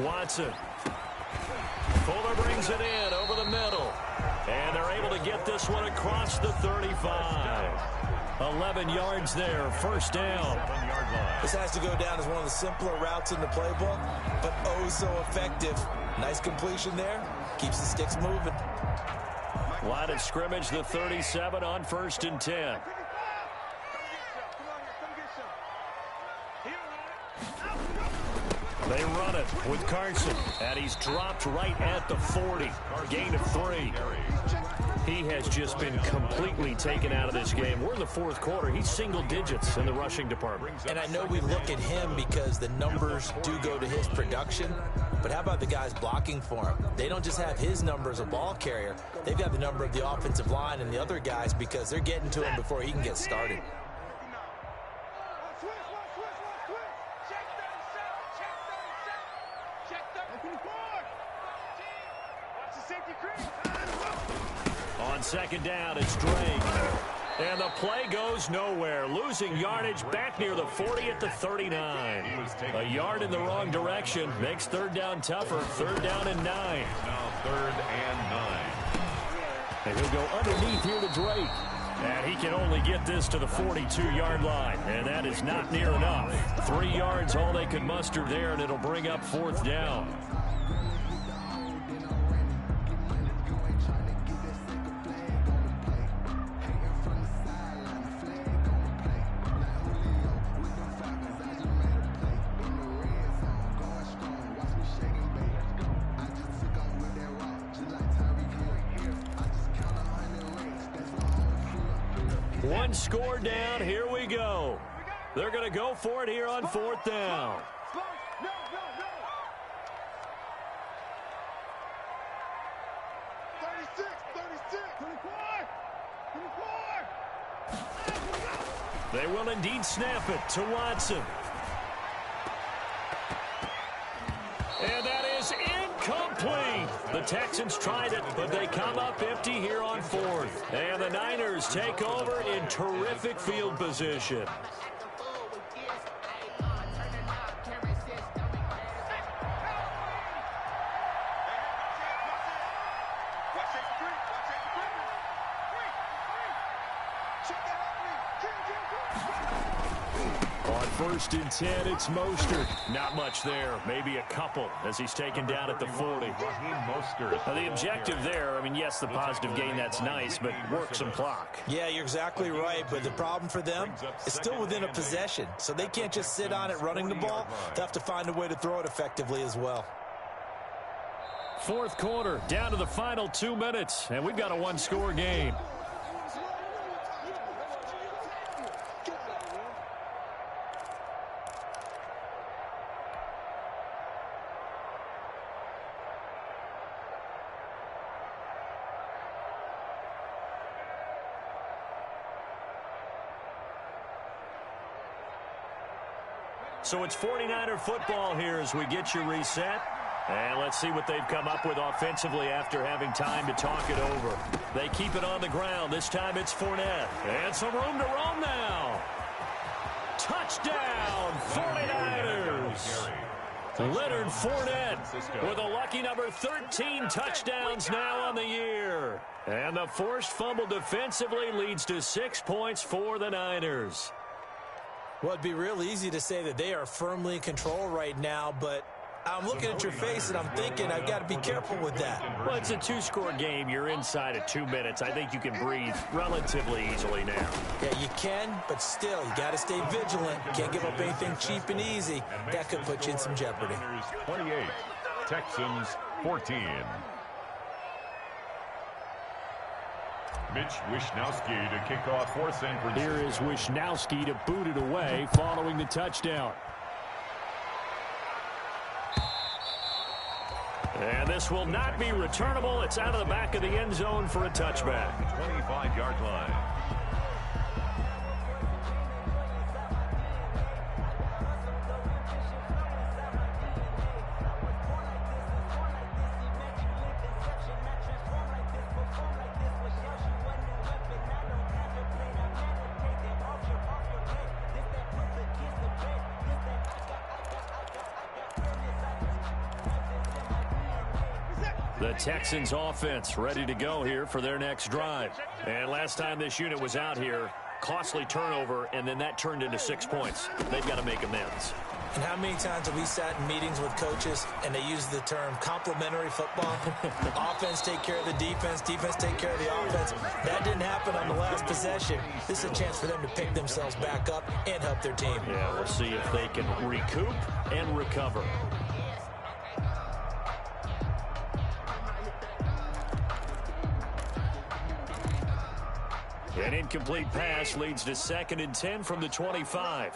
Watson. Fuller brings it in over the middle. And they're able to get this one across the 35. 11 yards there, first down. This has to go down as one of the simpler routes in the playbook, but oh so effective. Nice completion there. Keeps the sticks moving. Line of scrimmage, the 37 on 1st and 10. They run it with Carson, and he's dropped right at the 40. Gain of 3. He has just been completely taken out of this game. We're in the 4th quarter. He's single digits in the rushing department. And I know we look at him because the numbers do go to his production, but how about the guys blocking for him? They don't just have his number as a ball carrier. They've got the number of the offensive line and the other guys because they're getting to him before he can get started. On 2nd down, it's Drake. And the play goes nowhere. Losing yardage back near the 40 at the 39. A yard in the wrong direction makes 3rd down tougher. 3rd down and 9. Now 3rd and 9. And he'll go underneath here to Drake. And he can only get this to the 42-yard line. And that is not near enough. 3 yards all they could muster there, and it'll bring up 4th down. One score down. Here we go. They're going to go for it here on 4th down. They will indeed snap it to Watson. And that is incomplete. The Texans tried it, but they come up empty here on 4th. And the Niners take over in terrific field position. On 1st and 10, it's Mostert. Not much there. Maybe a couple as he's taken down at the 40. Now, the objective there, I mean, yes, the positive gain, that's nice, but work some clock. Yeah, you're exactly right, but the problem for them is still within a possession, so they can't just sit on it running the ball. They'll have to find a way to throw it effectively as well. 4th quarter, down to the final 2 minutes, and we've got a one-score game. So it's 49er football here as we get you reset. And let's see what they've come up with offensively after having time to talk it over. They keep it on the ground. This time it's Fournette. And some room to roam now. Touchdown, 49ers. Leonard Fournette with a lucky number 13 touchdowns now on the year. And the forced fumble defensively leads to 6 points for the Niners. Well, it'd be real easy to say that they are firmly in control right now, but I'm looking at your face and I'm thinking I've got to be careful with that. Well, it's a 2-score game. You're inside of 2 minutes. I think you can breathe relatively easily now. Yeah, you can, but still, you got to stay vigilant. Can't give up anything cheap and easy. That could put you in some jeopardy. 28, Texans 14. Mitch Wishnowsky to kick off for San Francisco. Here is Wishnowsky to boot it away following the touchdown. And this will not be returnable. It's out of the back of the end zone for a touchback. 25-yard line. The Texans offense ready to go here for their next drive. And last time this unit was out here, costly turnover, and then that turned into 6 points. They've got to make amends. And how many times have we sat in meetings with coaches and they use the term complementary football? Offense take care of the defense, defense take care of the offense. That didn't happen on the last possession. This is a chance for them to pick themselves back up and help their team. Yeah, we'll see if they can recoup and recover. An incomplete pass leads to 2nd and 10 from the 25.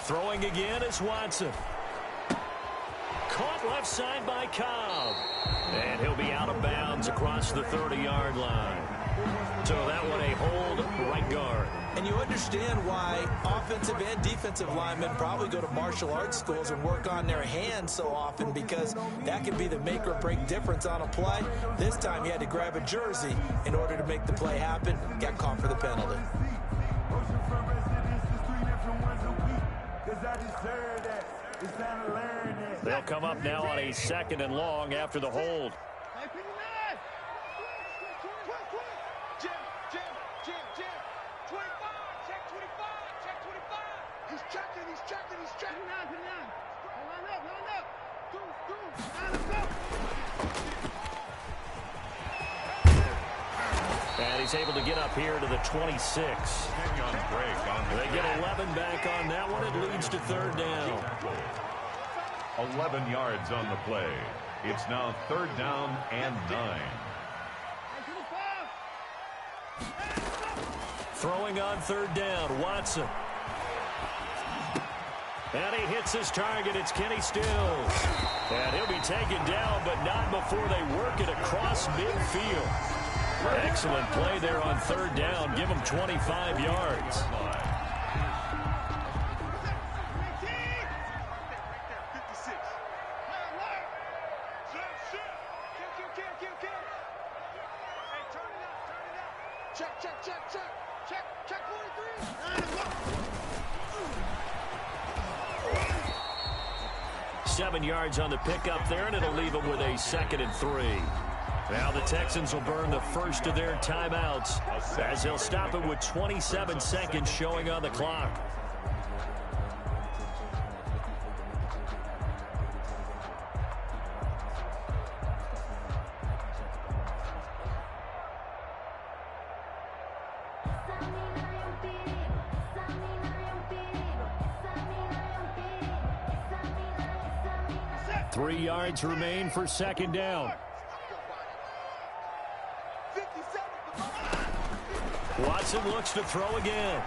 Throwing again is Watson. Caught left side by Cobb. And he'll be out of bounds across the 30-yard line. So that one a hold, right guard. And you understand why offensive and defensive linemen probably go to martial arts schools and work on their hands so often, because that can be the make or break difference on a play. This time he had to grab a jersey in order to make the play happen. Got caught for the penalty. They'll come up now on a 2nd and long after the hold. And he's able to get up here to the 26. They get 11 back on that one. It leads to 3rd down. 11 yards on the play. It's now 3rd down and 9. Throwing on 3rd down, Watson. And he hits his target. It's Kenny Stills. And he'll be taken down, but not before they work it across midfield. Excellent play there on 3rd down. Give him 25 yards. Seven yards on the pickup there, and it'll leave him with a 2nd and 3. Now the Texans will burn the first of their timeouts as they'll stop it with 27 seconds showing on the clock. Three yards remain for 2nd down. Watson looks to throw again.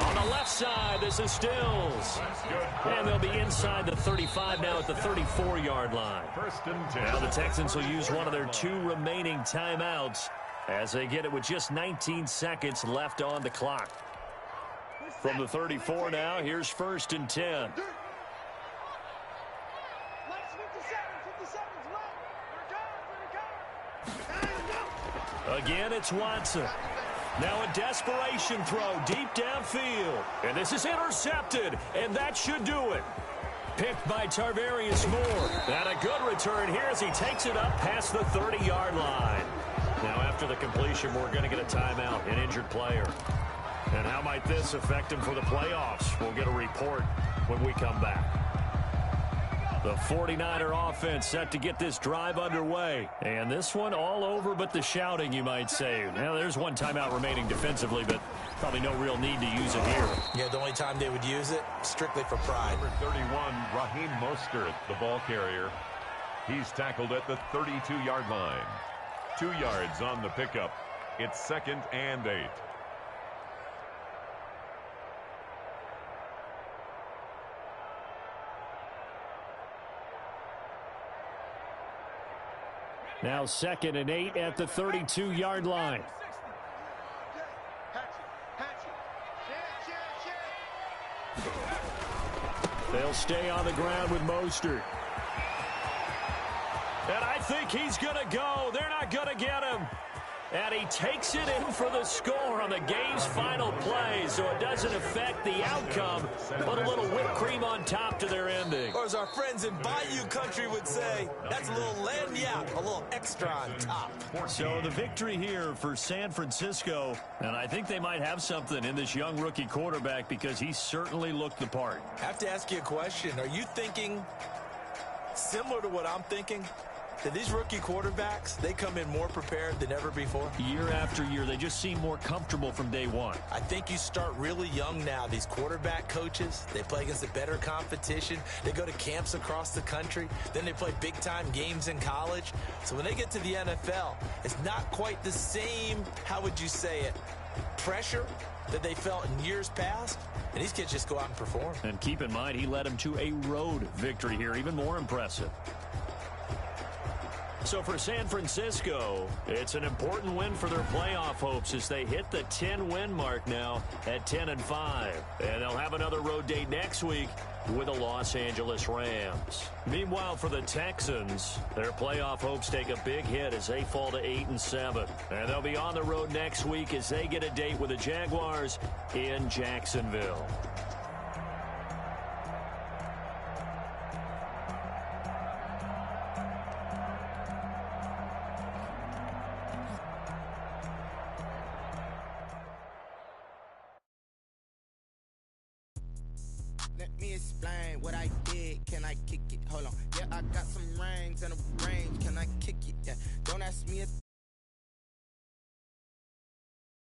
On the left side, this is Stills. And they'll be inside the 35 now at the 34-yard line. Now the Texans will use one of their 2 remaining timeouts as they get it with just 19 seconds left on the clock. From the 34 now, here's 1st and 10. Again, it's Watson. Now a desperation throw deep downfield. And this is intercepted, and that should do it. Picked by Tarvarius Moore. And a good return here as he takes it up past the 30-yard line. Now after the completion, we're going to get a timeout, an injured player. And how might this affect him for the playoffs? We'll get a report when we come back. The 49er offense set to get this drive underway. And this one all over but the shouting, you might say. Now, there's one timeout remaining defensively, but probably no real need to use it here. Yeah, the only time they would use it, strictly for pride. Number 31, Raheem Mostert, the ball carrier. He's tackled at the 32-yard line. 2 yards on the pickup. It's 2nd and 8. Now 2nd and 8 at the 32-yard line. They'll stay on the ground with Mostert. And I think he's going to go. They're not going to get him. And he takes it in for the score on the game's final play, so it doesn't affect the outcome, but a little whipped cream on top to their ending. Or as our friends in Bayou Country would say, that's a little lagniappe, a little extra on top. So the victory here for San Francisco, and I think they might have something in this young rookie quarterback because he certainly looked the part. I have to ask you a question. Are you thinking similar to what I'm thinking? That these rookie quarterbacks, they come in more prepared than ever before? Year after year, they just seem more comfortable from day one. I think you start really young now. These quarterback coaches, they play against a better competition. They go to camps across the country. Then they play big-time games in college. So when they get to the NFL, it's not quite the same, how would you say it, pressure that they felt in years past. And these kids just go out and perform. And keep in mind, he led them to a road victory here, even more impressive. So for San Francisco, it's an important win for their playoff hopes as they hit the 10-win mark now at 10-5. And they'll have another road date next week with the Los Angeles Rams. Meanwhile, for the Texans, their playoff hopes take a big hit as they fall to 8-7. And they'll be on the road next week as they get a date with the Jaguars in Jacksonville. Let me explain what I did. Can I kick it? Hold on. Yeah, I got some rings and a range. Can I kick